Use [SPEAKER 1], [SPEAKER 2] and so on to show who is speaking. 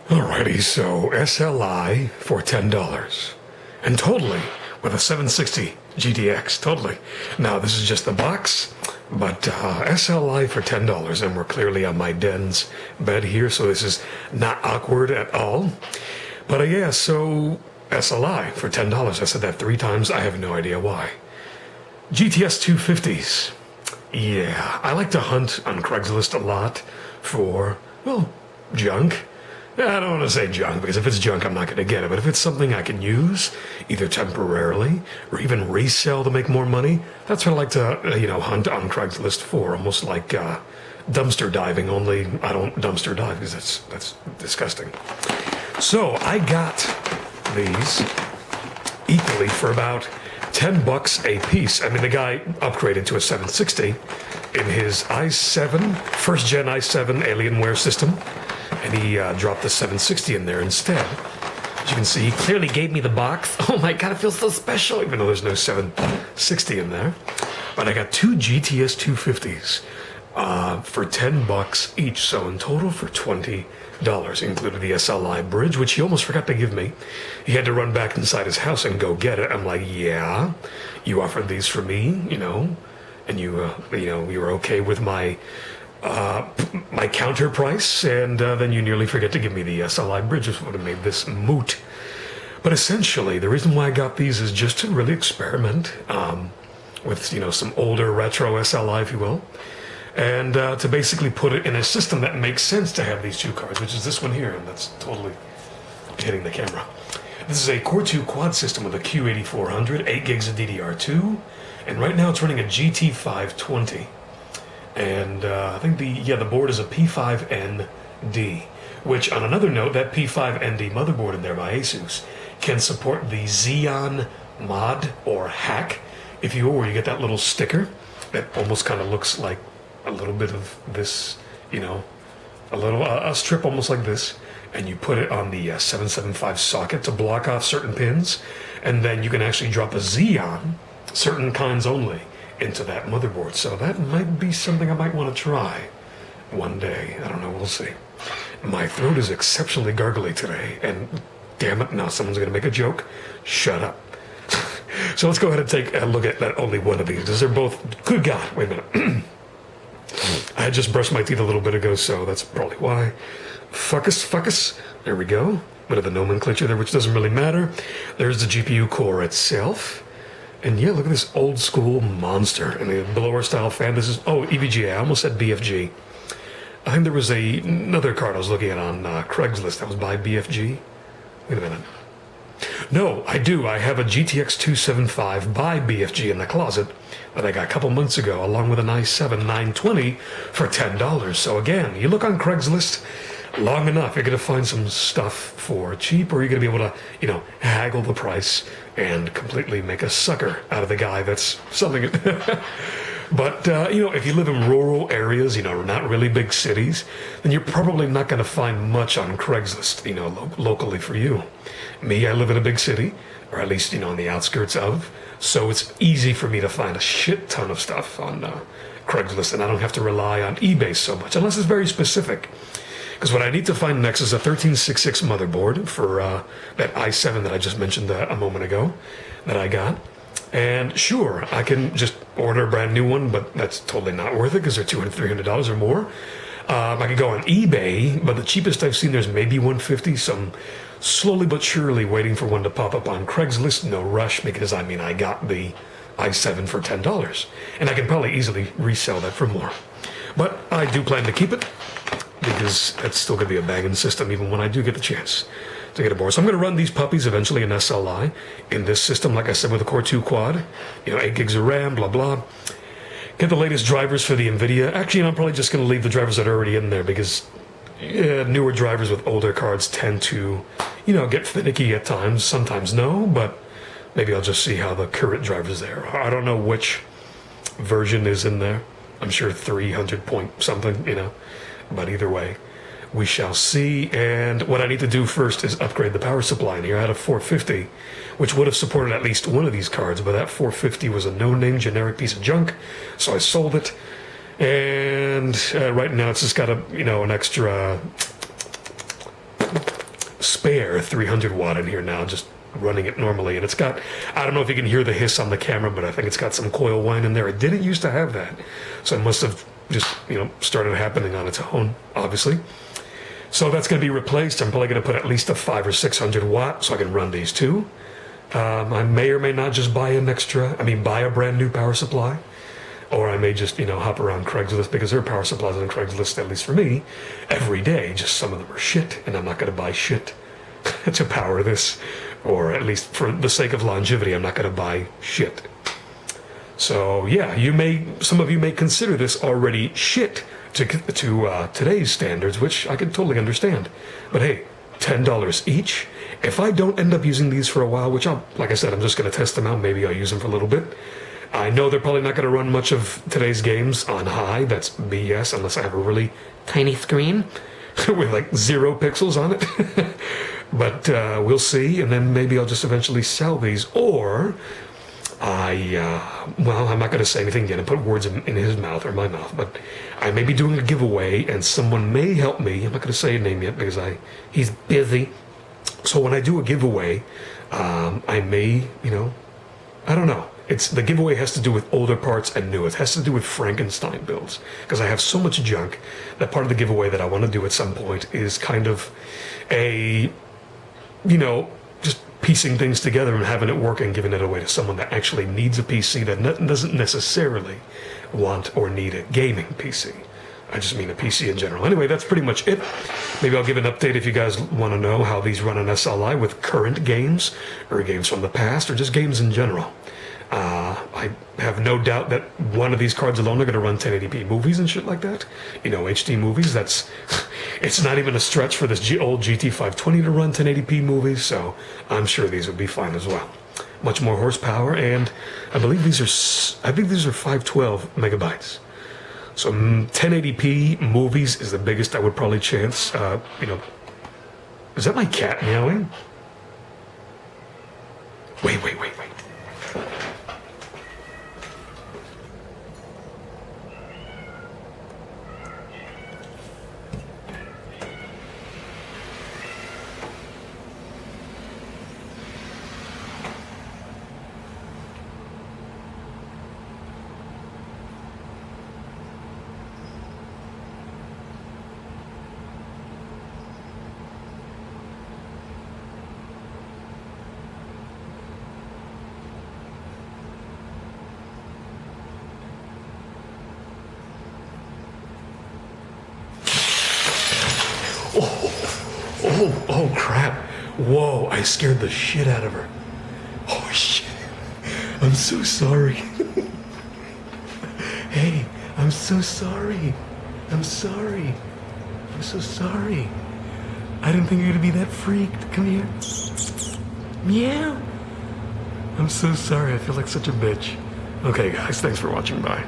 [SPEAKER 1] Alrighty, so SLI for $10. And totally with a 760 GTX, totally. Now, this is just the box, but SLI for $10, and we're clearly on my den's bed here, so this is not awkward at all. But yeah, so SLI for $10. I said that 3 times. I have no idea why. GTS 250s. Yeah, I like to hunt on Craigslist a lot for, well, junk. I don't want to say junk, because if it's junk, I'm not going to get it. But if it's something I can use, either temporarily or even resell to make more money, that's what I like to, hunt on Craigslist for. Almost like dumpster diving, only I don't dumpster dive because that's disgusting. So I got these equally for about $10 a piece. I mean, the guy upgraded to a 760 in his i7, first gen i7 Alienware system. And he dropped the 760 in there instead. As you can see, he clearly gave me the box. Oh my god, it feels so special, even though there's no 760 in there. But I got 2 GTS 250s for $10 each, so in total for $20. Included the SLI bridge, which he almost forgot to give me. He had to run back inside his house and go get it. I'm like, yeah, you offered these for me, and you were okay with my counter price, and then you nearly forget to give me the SLI bridge, which would have made this moot. But essentially, the reason why I got these is just to really experiment with, some older retro SLI, if you will, and to basically put it in a system that makes sense to have these 2 cards, which is this one here, and that's totally hitting the camera. This is a Core 2 quad system with a Q8400, 8 gigs of DDR2, and right now it's running a GT520. And I think the board is a P5ND, which on another note, that P5ND motherboard in there by Asus can support the Xeon mod or hack, if you will, where you get that little sticker that almost kind of looks like a little bit of this, a strip almost like this, and you put it on the 775 socket to block off certain pins, and then you can actually drop a Xeon, certain kinds only, into that motherboard. So that might be something I might want to try one day. I don't know, we'll see. My throat is exceptionally gargly today, and damn it, now someone's going to make a joke. Shut up. So let's go ahead and take a look at only one of these, because they're both, good God, wait a minute. I had just brushed my teeth a little bit ago, so that's probably why. Fuckus. There we go. Bit of the nomenclature there, which doesn't really matter. There's the GPU core itself. And yeah, look at this old school monster. And the blower style fan. This is, EVGA. I almost said BFG. I think there was another card I was looking at on Craigslist that was by BFG. Wait a minute. No, I do. I have a GTX 275 by BFG in the closet that I got a couple months ago, along with an i7 920 for $10. So again, you look on Craigslist long enough, you're going to find some stuff for cheap, or you're going to be able to, haggle the price and completely make a sucker out of the guy that's selling it. But, if you live in rural areas, not really big cities, then you're probably not going to find much on Craigslist, locally for you. Me, I live in a big city, or at least, on the outskirts of, so it's easy for me to find a shit ton of stuff on Craigslist, and I don't have to rely on eBay so much, unless it's very specific. Because what I need to find next is a 1366 motherboard for that i7 that I just mentioned a moment ago that I got. And sure, I can just order a brand new one, but that's totally not worth it because they're $200, $300 or more. I could go on eBay, but the cheapest I've seen there's maybe $150, so I'm slowly but surely waiting for one to pop up on Craigslist. No rush, because I got the i7 for $10, and I can probably easily resell that for more. But I do plan to keep it, because it's still going to be a banging system even when I do get the chance to get a board. So I'm going to run these puppies eventually in SLI in this system, like I said, with a Core 2 quad, 8 gigs of RAM, blah, blah. Get the latest drivers for the NVIDIA. Actually, I'm probably just going to leave the drivers that are already in there, because newer drivers with older cards tend to, get finicky at times. Sometimes no, but maybe I'll just see how the current drivers there. I don't know which version is in there. I'm sure 300 point something, But either way, we shall see. And what I need to do first is upgrade the power supply in here. I had a 450, which would have supported at least one of these cards, but that 450 was a no-name generic piece of junk, so I sold it. And right now it's just got an extra spare 300 watt in here now, just running it normally. And it's got, I don't know if you can hear the hiss on the camera, but I think it's got some coil whine in there. It didn't used to have that. So it must have just, started happening on its own, obviously. So that's going to be replaced. I'm probably going to put at least a 500 or 600 watt so I can run these two. I may or may not just buy a brand new power supply. Or I may just, hop around Craigslist, because there are power supplies on Craigslist, at least for me, every day. Just some of them are shit, and I'm not going to buy shit to power this. Or at least for the sake of longevity, I'm not going to buy shit. So yeah, some of you may consider this already shit to today's standards, which I can totally understand. But hey, $10 each. If I don't end up using these for a while, which like I said, I'm just going to test them out. Maybe I'll use them for a little bit. I know they're probably not going to run much of today's games on high. That's BS, unless I have a really tiny screen with like 0 pixels on it. But we'll see, and then maybe I'll just eventually sell these, or I'm not going to say anything yet and put words in his mouth or my mouth, but I may be doing a giveaway, and someone may help me. I'm not going to say a name yet because he's busy. So when I do a giveaway, I may, I don't know. The giveaway has to do with older parts and new. It has to do with Frankenstein builds, because I have so much junk that part of the giveaway that I want to do at some point is kind of a, just piecing things together and having it work and giving it away to someone that actually needs a PC that doesn't necessarily want or need a gaming PC. I just mean a PC in general. Anyway, that's pretty much it. Maybe I'll give an update if you guys want to know how these run on SLI with current games, or games from the past, or just games in general. I have no doubt that one of these cards alone are going to run 1080p movies and shit like that. HD movies. It's not even a stretch for this old GT520 to run 1080p movies, so I'm sure these would be fine as well. Much more horsepower, and I think these are 512 megabytes. So 1080p movies is the biggest I would probably chance. Is that my cat meowing? Wait. Oh crap. Whoa, I scared the shit out of her. Oh shit. I'm so sorry. Hey, I'm so sorry. I'm sorry. I'm so sorry. I didn't think you were gonna be that freaked. Come here. Meow. I'm so sorry. I feel like such a bitch. Okay guys, thanks for watching. Bye.